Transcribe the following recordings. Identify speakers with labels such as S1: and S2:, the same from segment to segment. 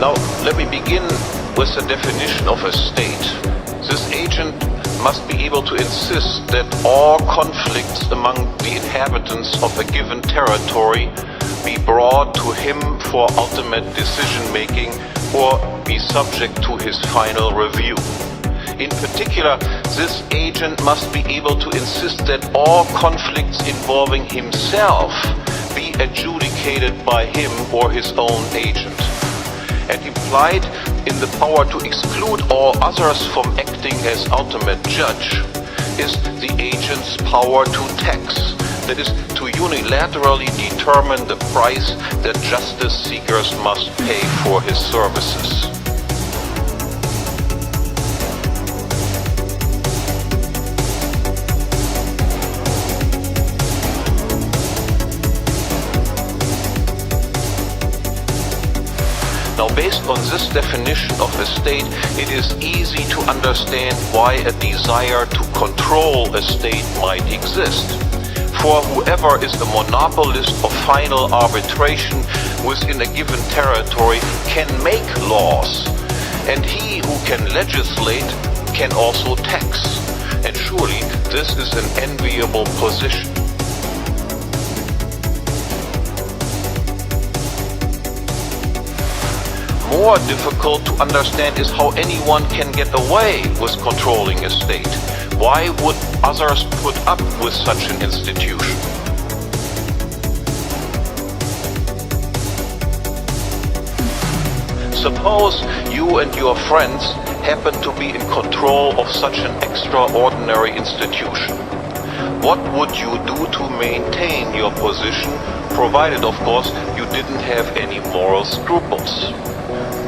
S1: Now, let me begin with the definition of a state. This agent must be able to insist that all conflicts among the inhabitants of a given territory be brought to him for ultimate decision-making or be subject to his final review. In particular, this agent must be able to insist that all conflicts involving himself be adjudicated by him or his own agent. And implied in the power to exclude all others from acting as ultimate judge is the agent's power to tax, that is, to unilaterally determine the price that justice seekers must pay for his services. Now, based on this definition of a state, it is easy to understand why a desire to control a state might exist. For whoever is the monopolist of final arbitration within a given territory can make laws, and he who can legislate can also tax. And surely this is an enviable position. More difficult to understand is how anyone can get away with controlling a state. Why would others put up with such an institution? Suppose you and your friends happen to be in control of such an extraordinary institution. What would you do to maintain your position, provided, of course, you didn't have any moral scruples?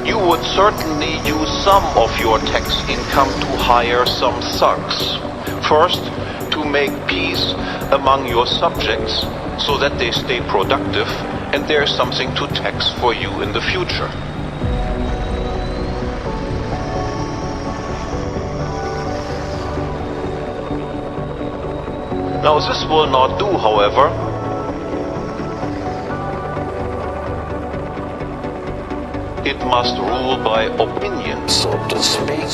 S1: You would certainly use some of your tax income to hire some thugs. First, to make peace among your subjects, so that they stay productive and there is something to tax for you in the future. Now, this will not do, however. It must rule by opinion, so to speak.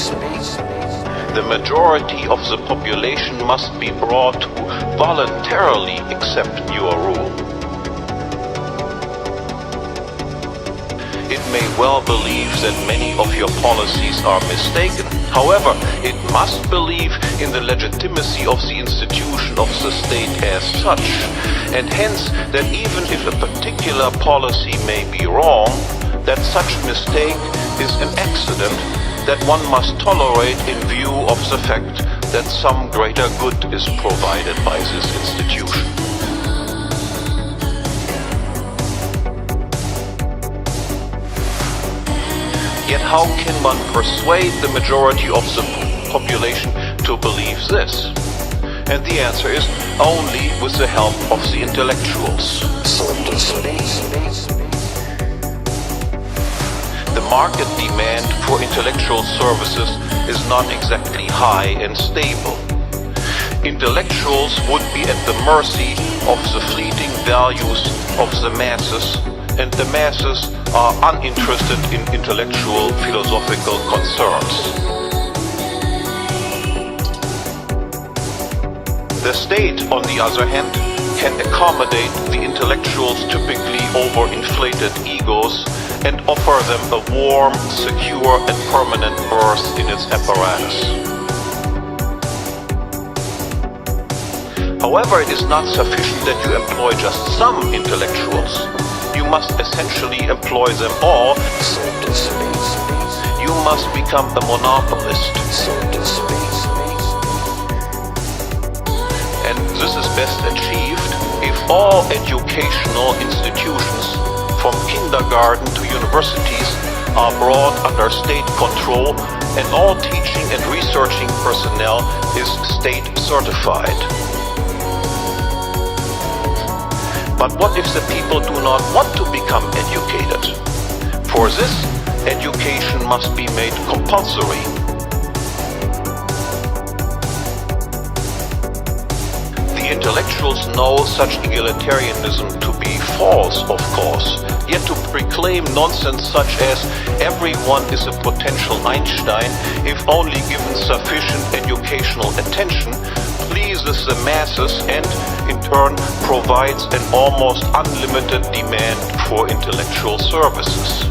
S1: The majority of the population must be brought to voluntarily accept your rule. It may well believe that many of your policies are mistaken. However, it must believe in the legitimacy of the institution of the state as such, and hence that even if a particular policy may be wrong, that such mistake is an accident that one must tolerate in view of the fact that some greater good is provided by this institution. Yet how can one persuade the majority of the population to believe this? And the answer is only with the help of the intellectuals. So to speak. The market demand for intellectual services is not exactly high and stable. Intellectuals would be at the mercy of the fleeting values of the masses, and the masses are uninterested in intellectual philosophical concerns. The state, on the other hand, can accommodate the intellectuals' typically overinflated egos and offer them a warm, secure and permanent berth in its apparatus. However, it is not sufficient that you employ just some intellectuals. You must essentially employ them all, so to speak. You must become a monopolist, so to speak. And this is best achieved if all educational institutions, from kindergarten to universities, are brought under state control and all teaching and researching personnel is state certified. But what if the people do not want to become educated? For this, education must be made compulsory. The The intellectuals know such egalitarianism to be false, of course. Yet to proclaim nonsense such as everyone is a potential Einstein if only given sufficient educational attention pleases the masses and, in turn, provides an almost unlimited demand for intellectual services.